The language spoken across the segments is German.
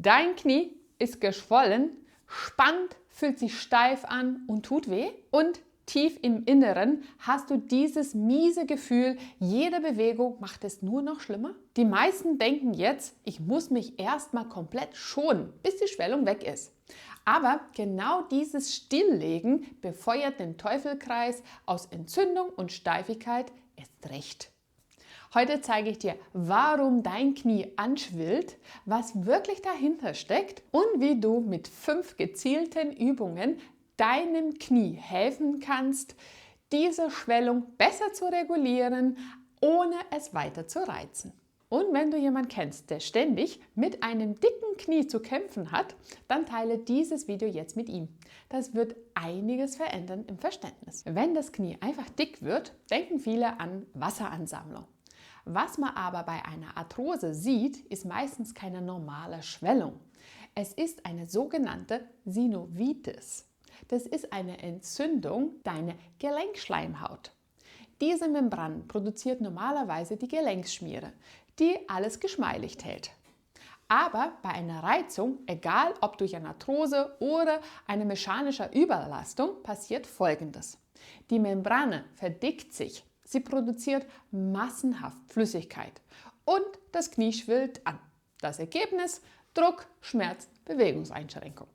Dein Knie ist geschwollen, spannt, fühlt sich steif an und tut weh. Und tief im Inneren hast du dieses miese Gefühl, jede Bewegung macht es nur noch schlimmer. Die meisten denken jetzt, ich muss mich erstmal komplett schonen, bis die Schwellung weg ist. Aber genau dieses Stilllegen befeuert den Teufelskreis aus Entzündung und Steifigkeit erst recht. Heute zeige ich dir, warum dein Knie anschwillt, was wirklich dahinter steckt und wie du mit 5 gezielten Übungen deinem Knie helfen kannst, diese Schwellung besser zu regulieren, ohne es weiter zu reizen. Und wenn du jemanden kennst, der ständig mit einem dicken Knie zu kämpfen hat, dann teile dieses Video jetzt mit ihm. Das wird einiges verändern im Verständnis. Wenn das Knie einfach dick wird, denken viele an Wasseransammlung. Was man aber bei einer Arthrose sieht, ist meistens keine normale Schwellung. Es ist eine sogenannte Synovitis. Das ist eine Entzündung deiner Gelenkschleimhaut. Diese Membran produziert normalerweise die Gelenkschmiere, die alles geschmeidig hält. Aber bei einer Reizung, egal ob durch eine Arthrose oder eine mechanische Überlastung, passiert Folgendes. Die Membrane verdickt sich. Sie produziert massenhaft Flüssigkeit und das Knie schwillt an. Das Ergebnis: Druck, Schmerz, Bewegungseinschränkung.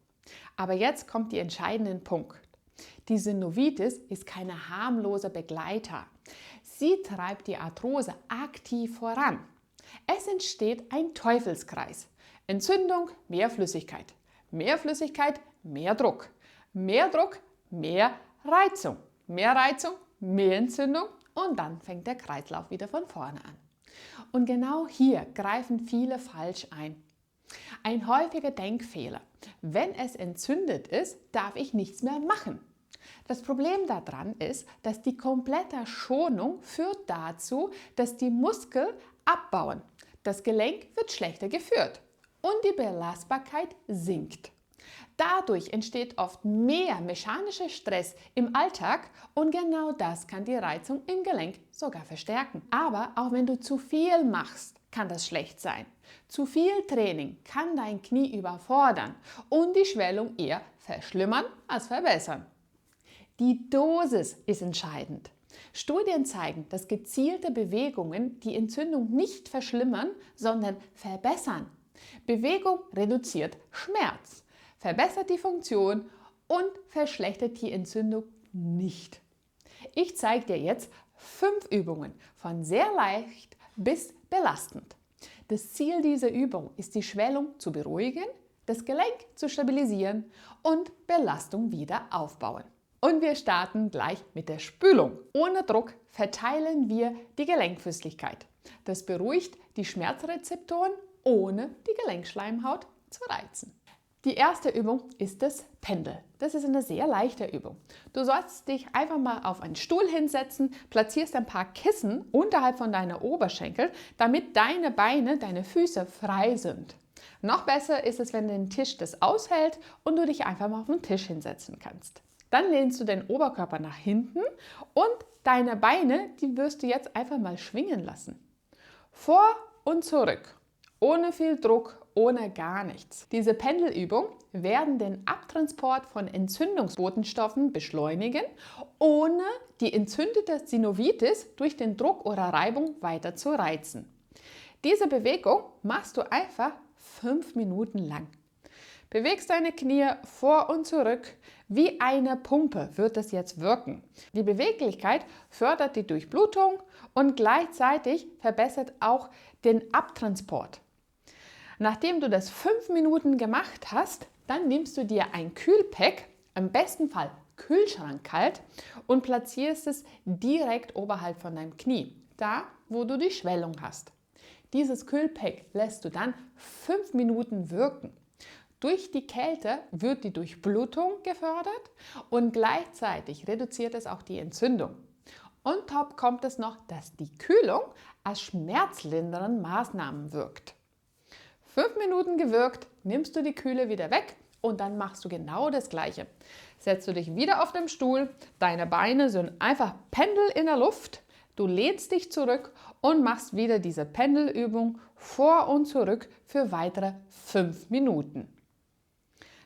Aber jetzt kommt der entscheidende Punkt. Die Synovitis ist kein harmloser Begleiter. Sie treibt die Arthrose aktiv voran. Es entsteht ein Teufelskreis. Entzündung, mehr Flüssigkeit. Mehr Flüssigkeit, mehr Druck. Mehr Druck, mehr Reizung. Mehr Reizung, mehr Entzündung. Und dann fängt der Kreislauf wieder von vorne an. Und genau hier greifen viele falsch ein. Ein häufiger Denkfehler: Wenn es entzündet ist, darf ich nichts mehr machen. Das Problem daran ist, dass die komplette Schonung führt dazu, dass die Muskeln abbauen. Das Gelenk wird schlechter geführt und die Belastbarkeit sinkt. Dadurch entsteht oft mehr mechanischer Stress im Alltag und genau das kann die Reizung im Gelenk sogar verstärken. Aber auch wenn du zu viel machst, kann das schlecht sein. Zu viel Training kann dein Knie überfordern und die Schwellung eher verschlimmern als verbessern. Die Dosis ist entscheidend. Studien zeigen, dass gezielte Bewegungen die Entzündung nicht verschlimmern, sondern verbessern. Bewegung reduziert Schmerz, verbessert die Funktion und verschlechtert die Entzündung nicht. Ich zeige dir jetzt 5 Übungen, von sehr leicht bis belastend. Das Ziel dieser Übung ist, die Schwellung zu beruhigen, das Gelenk zu stabilisieren und Belastung wieder aufbauen. Und wir starten gleich mit der Spülung. Ohne Druck verteilen wir die Gelenkflüssigkeit. Das beruhigt die Schmerzrezeptoren, ohne die Gelenkschleimhaut zu reizen. Die erste Übung ist das Pendel. Das ist eine sehr leichte Übung. Du sollst dich einfach mal auf einen Stuhl hinsetzen, platzierst ein paar Kissen unterhalb von deiner Oberschenkel, damit deine Beine, deine Füße frei sind. Noch besser ist es, wenn der Tisch das aushält und du dich einfach mal auf den Tisch hinsetzen kannst. Dann lehnst du den Oberkörper nach hinten und deine Beine, die wirst du jetzt einfach mal schwingen lassen. Vor und zurück. Ohne viel Druck, ohne gar nichts. Diese Pendelübungen werden den Abtransport von Entzündungsbotenstoffen beschleunigen, ohne die entzündete Synovitis durch den Druck oder Reibung weiter zu reizen. Diese Bewegung machst du einfach 5 Minuten lang. Bewegst deine Knie vor und zurück. Wie eine Pumpe wird es jetzt wirken. Die Beweglichkeit fördert die Durchblutung und gleichzeitig verbessert auch den Abtransport. Nachdem du das 5 Minuten gemacht hast, dann nimmst du dir ein Kühlpack, im besten Fall kühlschrankkalt, und platzierst es direkt oberhalb von deinem Knie, da wo du die Schwellung hast. Dieses Kühlpack lässt du dann 5 Minuten wirken. Durch die Kälte wird die Durchblutung gefördert und gleichzeitig reduziert es auch die Entzündung. On top kommt es noch, dass die Kühlung als schmerzlinderende Maßnahme wirkt. 5 Minuten gewirkt, nimmst du die Kühle wieder weg und dann machst du genau das Gleiche. Setzt du dich wieder auf den Stuhl, deine Beine sind einfach Pendel in der Luft, du lehnst dich zurück und machst wieder diese Pendelübung vor und zurück für weitere 5 Minuten.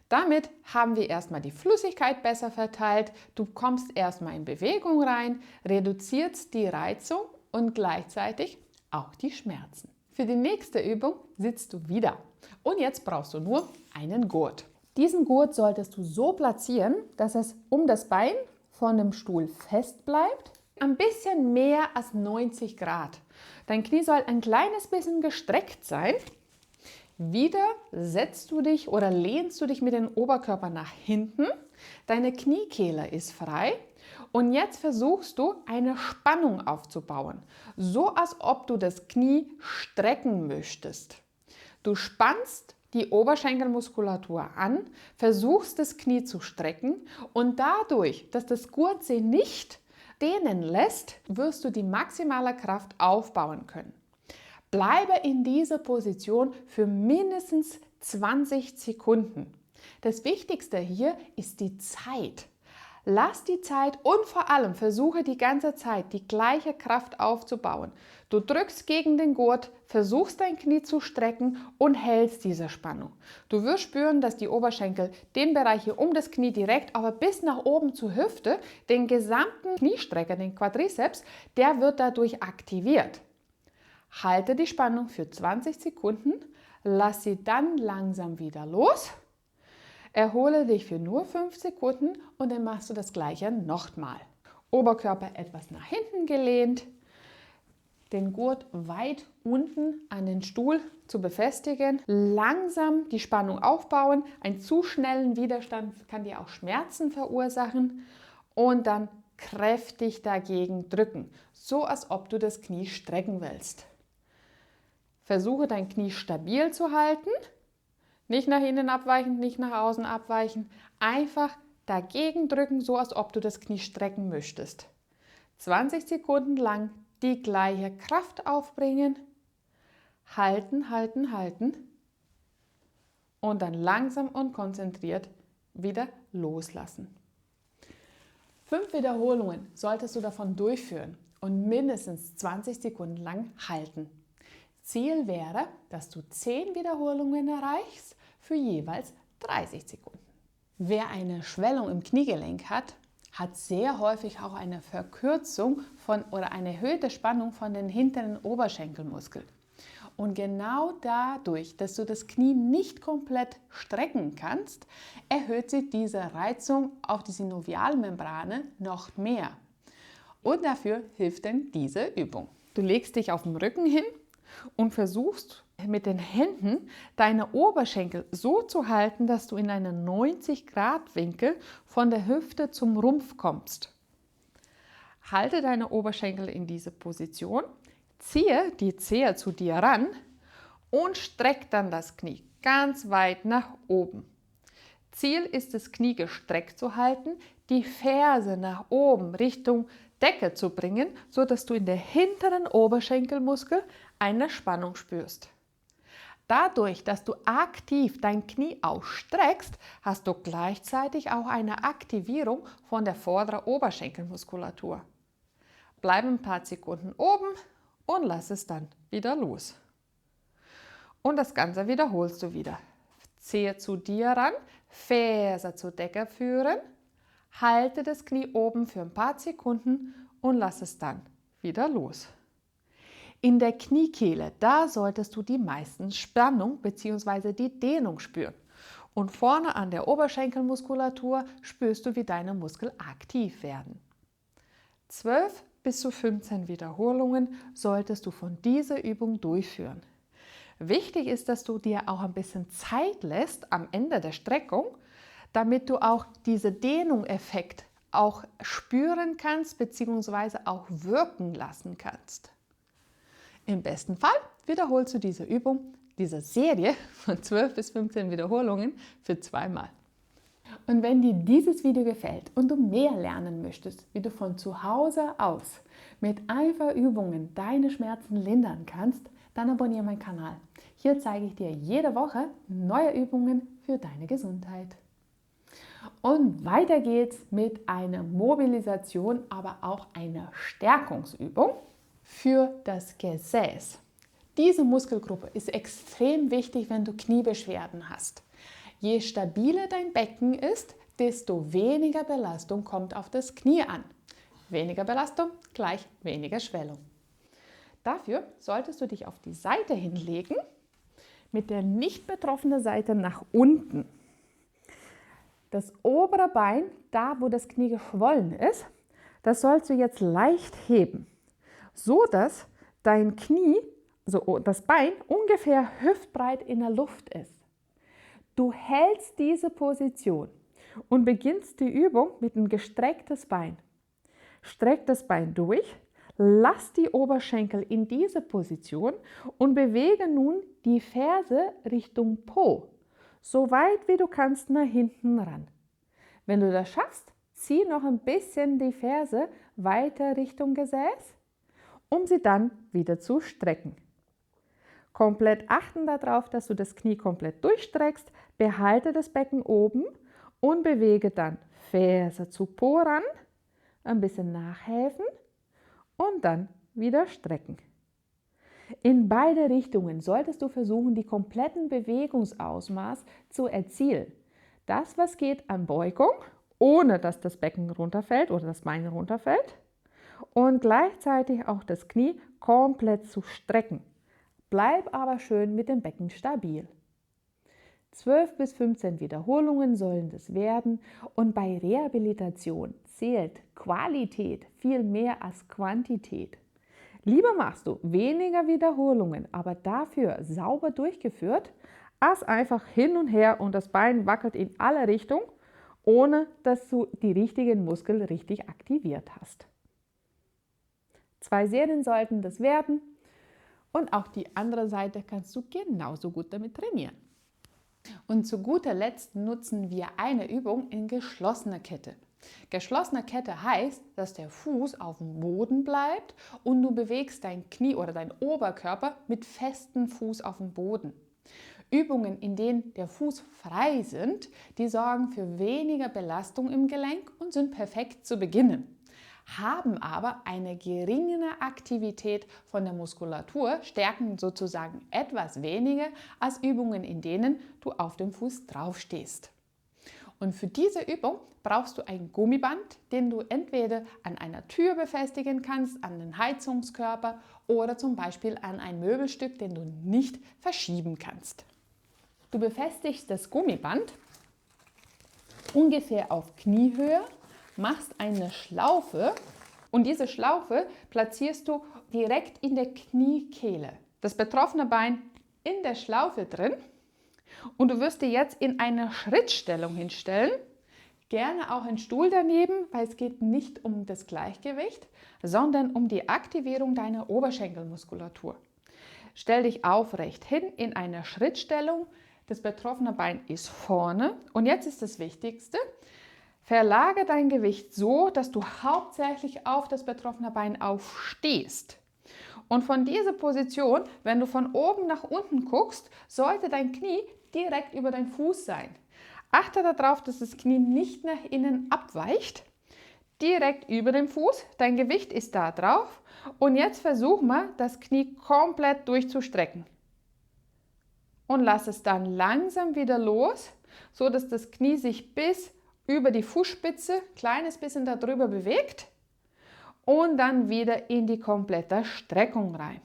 Damit haben wir erstmal die Flüssigkeit besser verteilt, du kommst erstmal in Bewegung rein, reduzierst die Reizung und gleichzeitig auch die Schmerzen. Für die nächste Übung sitzt du wieder und jetzt brauchst du nur einen Gurt. Diesen Gurt solltest du so platzieren, dass es um das Bein von dem Stuhl fest bleibt, ein bisschen mehr als 90 Grad. Dein Knie soll ein kleines bisschen gestreckt sein. Wieder setzt du dich oder lehnst du dich mit dem Oberkörper nach hinten. Deine Kniekehle ist frei. Und jetzt versuchst du, eine Spannung aufzubauen, so als ob du das Knie strecken möchtest. Du spannst die Oberschenkelmuskulatur an, versuchst das Knie zu strecken und dadurch, dass das Gurt sich nicht dehnen lässt, wirst du die maximale Kraft aufbauen können. Bleibe in dieser Position für mindestens 20 Sekunden. Das Wichtigste hier ist die Zeit. Lass die Zeit und vor allem versuche die ganze Zeit die gleiche Kraft aufzubauen. Du drückst gegen den Gurt, versuchst dein Knie zu strecken und hältst diese Spannung. Du wirst spüren, dass die Oberschenkel den Bereich hier um das Knie direkt, aber bis nach oben zur Hüfte, den gesamten Kniestrecker, den Quadrizeps, der wird dadurch aktiviert. Halte die Spannung für 20 Sekunden, lass sie dann langsam wieder los. Erhole dich für nur 5 Sekunden und dann machst du das Gleiche nochmal. Oberkörper etwas nach hinten gelehnt, den Gurt weit unten an den Stuhl zu befestigen, langsam die Spannung aufbauen. Ein zu schnellen Widerstand kann dir auch Schmerzen verursachen und dann kräftig dagegen drücken, so als ob du das Knie strecken willst. Versuche dein Knie stabil zu halten. Nicht nach innen abweichen, nicht nach außen abweichen. Einfach dagegen drücken, so als ob du das Knie strecken möchtest. 20 Sekunden lang die gleiche Kraft aufbringen. Halten, halten, halten. Und dann langsam und konzentriert wieder loslassen. 5 Wiederholungen solltest du davon durchführen und mindestens 20 Sekunden lang halten. Ziel wäre, dass du 10 Wiederholungen erreichst für jeweils 30 Sekunden. Wer eine Schwellung im Kniegelenk hat, hat sehr häufig auch eine Verkürzung oder eine erhöhte Spannung von den hinteren Oberschenkelmuskeln. Und genau dadurch, dass du das Knie nicht komplett strecken kannst, erhöht sich diese Reizung auf die Synovialmembrane noch mehr. Und dafür hilft dann diese Übung. Du legst dich auf den Rücken hin und versuchst mit den Händen deine Oberschenkel so zu halten, dass du in einen 90-Grad-Winkel von der Hüfte zum Rumpf kommst. Halte deine Oberschenkel in diese Position, ziehe die Zehe zu dir ran und streck dann das Knie ganz weit nach oben. Ziel ist das Knie gestreckt zu halten, die Ferse nach oben Richtung Decke zu bringen, sodass du in der hinteren Oberschenkelmuskel eine Spannung spürst. Dadurch, dass du aktiv dein Knie ausstreckst, hast du gleichzeitig auch eine Aktivierung von der vorderen Oberschenkelmuskulatur. Bleib ein paar Sekunden oben und lass es dann wieder los. Und das Ganze wiederholst du wieder. Zehe zu dir ran, Ferse zur Decke führen, halte das Knie oben für ein paar Sekunden und lass es dann wieder los. In der Kniekehle, da solltest du die meisten Spannung bzw. die Dehnung spüren. Und vorne an der Oberschenkelmuskulatur spürst du, wie deine Muskeln aktiv werden. 12 bis zu 15 Wiederholungen solltest du von dieser Übung durchführen. Wichtig ist, dass du dir auch ein bisschen Zeit lässt am Ende der Streckung, damit du auch diesen Dehnungseffekt auch spüren kannst bzw. auch wirken lassen kannst. Im besten Fall wiederholst du diese Übung, diese Serie von 12 bis 15 Wiederholungen für 2-mal. Und wenn dir dieses Video gefällt und du mehr lernen möchtest, wie du von zu Hause aus mit einfachen Übungen deine Schmerzen lindern kannst, dann abonniere meinen Kanal. Hier zeige ich dir jede Woche neue Übungen für deine Gesundheit. Und weiter geht's mit einer Mobilisation, aber auch einer Stärkungsübung. für das Gesäß. Diese Muskelgruppe ist extrem wichtig, wenn du Kniebeschwerden hast. Je stabiler dein Becken ist, desto weniger Belastung kommt auf das Knie an. Weniger Belastung gleich weniger Schwellung. Dafür solltest du dich auf die Seite hinlegen, mit der nicht betroffenen Seite nach unten. Das obere Bein, da wo das Knie geschwollen ist, das sollst du jetzt leicht heben, so dass dein Knie, also das Bein, ungefähr hüftbreit in der Luft ist. Du hältst diese Position und beginnst die Übung mit einem gestrecktes Bein. Streck das Bein durch, lass die Oberschenkel in diese Position und bewege nun die Ferse Richtung Po, so weit wie du kannst nach hinten ran. Wenn du das schaffst, zieh noch ein bisschen die Ferse weiter Richtung Gesäß, um sie dann wieder zu strecken. Komplett achten darauf, dass du das Knie komplett durchstreckst, behalte das Becken oben und bewege dann Ferse zu Po ran, ein bisschen nachhelfen und dann wieder strecken. In beide Richtungen solltest du versuchen, die kompletten Bewegungsausmaß zu erzielen. Das, was geht an Beugung, ohne dass das Becken runterfällt oder das Bein runterfällt, und gleichzeitig auch das Knie komplett zu strecken. Bleib aber schön mit dem Becken stabil. 12 bis 15 Wiederholungen sollen das werden und bei Rehabilitation zählt Qualität viel mehr als Quantität. Lieber machst du weniger Wiederholungen, aber dafür sauber durchgeführt, als einfach hin und her und das Bein wackelt in alle Richtungen, ohne dass du die richtigen Muskeln richtig aktiviert hast. 2 Serien sollten das werden und auch die andere Seite kannst du genauso gut damit trainieren. Und zu guter Letzt nutzen wir eine Übung in geschlossener Kette. Geschlossene Kette heißt, dass der Fuß auf dem Boden bleibt und du bewegst dein Knie oder dein Oberkörper mit festem Fuß auf dem Boden. Übungen, in denen der Fuß frei sind, die sorgen für weniger Belastung im Gelenk und sind perfekt zu beginnen. Haben aber eine geringere Aktivität von der Muskulatur, stärken sozusagen etwas weniger als Übungen, in denen du auf dem Fuß drauf stehst. Und für diese Übung brauchst du ein Gummiband, den du entweder an einer Tür befestigen kannst, an den Heizungskörper oder zum Beispiel an ein Möbelstück, den du nicht verschieben kannst. Du befestigst das Gummiband ungefähr auf Kniehöhe, machst eine Schlaufe und diese Schlaufe platzierst du direkt in der Kniekehle. Das betroffene Bein in der Schlaufe drin und du wirst dir jetzt in eine Schrittstellung hinstellen. Gerne auch einen Stuhl daneben, weil es geht nicht um das Gleichgewicht, sondern um die Aktivierung deiner Oberschenkelmuskulatur. Stell dich aufrecht hin in eine Schrittstellung. Das betroffene Bein ist vorne und jetzt ist das Wichtigste. Verlagere dein Gewicht so, dass du hauptsächlich auf das betroffene Bein aufstehst. Und von dieser Position, wenn du von oben nach unten guckst, sollte dein Knie direkt über dein Fuß sein. Achte darauf, dass das Knie nicht nach innen abweicht. Direkt über dem Fuß, dein Gewicht ist da drauf. Und jetzt versuch mal, das Knie komplett durchzustrecken. Und lass es dann langsam wieder los, so dass das Knie sich bis über die Fußspitze, kleines bisschen darüber bewegt und dann wieder in die komplette Streckung rein.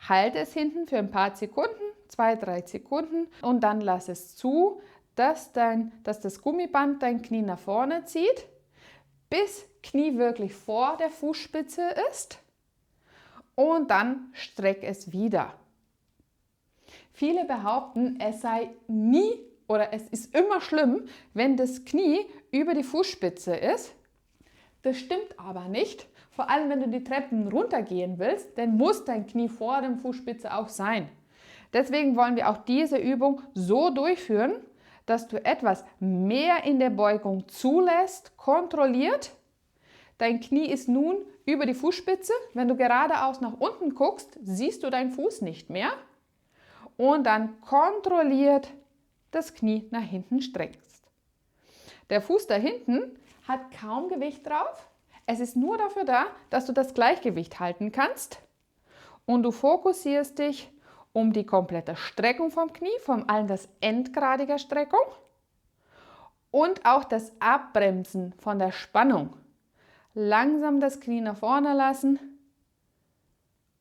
Halte es hinten für ein paar Sekunden, 2-3 Sekunden und dann lass es zu, dass das Gummiband dein Knie nach vorne zieht, bis Knie wirklich vor der Fußspitze ist und dann streck es wieder. Viele behaupten, es sei nie oder es ist immer schlimm, wenn das Knie über die Fußspitze ist. Das stimmt aber nicht. Vor allem, wenn du die Treppen runtergehen willst, dann muss dein Knie vor der Fußspitze auch sein. Deswegen wollen wir auch diese Übung so durchführen, dass du etwas mehr in der Beugung zulässt, kontrolliert. Dein Knie ist nun über die Fußspitze. Wenn du geradeaus nach unten guckst, siehst du deinen Fuß nicht mehr. Und dann kontrolliert das Knie nach hinten streckst. Der Fuß da hinten hat kaum Gewicht drauf. Es ist nur dafür da, dass du das Gleichgewicht halten kannst und du fokussierst dich um die komplette Streckung vom Knie, vor allem das endgradige Streckung und auch das Abbremsen von der Spannung. Langsam das Knie nach vorne lassen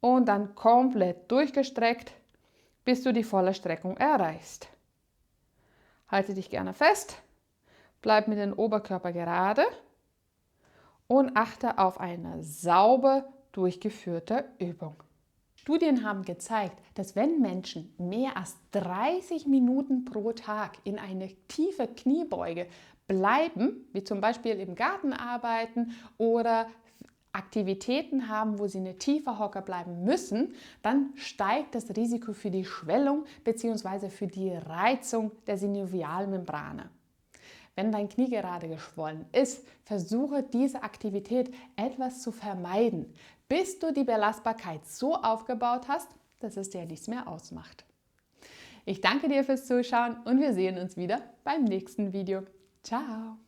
und dann komplett durchgestreckt, bis du die volle Streckung erreichst. Halte dich gerne fest, bleib mit dem Oberkörper gerade und achte auf eine sauber durchgeführte Übung. Studien haben gezeigt, dass wenn Menschen mehr als 30 Minuten pro Tag in eine tiefe Kniebeuge bleiben, wie zum Beispiel im Garten arbeiten oder Aktivitäten haben, wo sie eine tiefe Hocke bleiben müssen, dann steigt das Risiko für die Schwellung bzw. für die Reizung der Synovialmembrane. Wenn dein Knie gerade geschwollen ist, versuche diese Aktivität etwas zu vermeiden, bis du die Belastbarkeit so aufgebaut hast, dass es dir nichts mehr ausmacht. Ich danke dir fürs Zuschauen und wir sehen uns wieder beim nächsten Video. Ciao!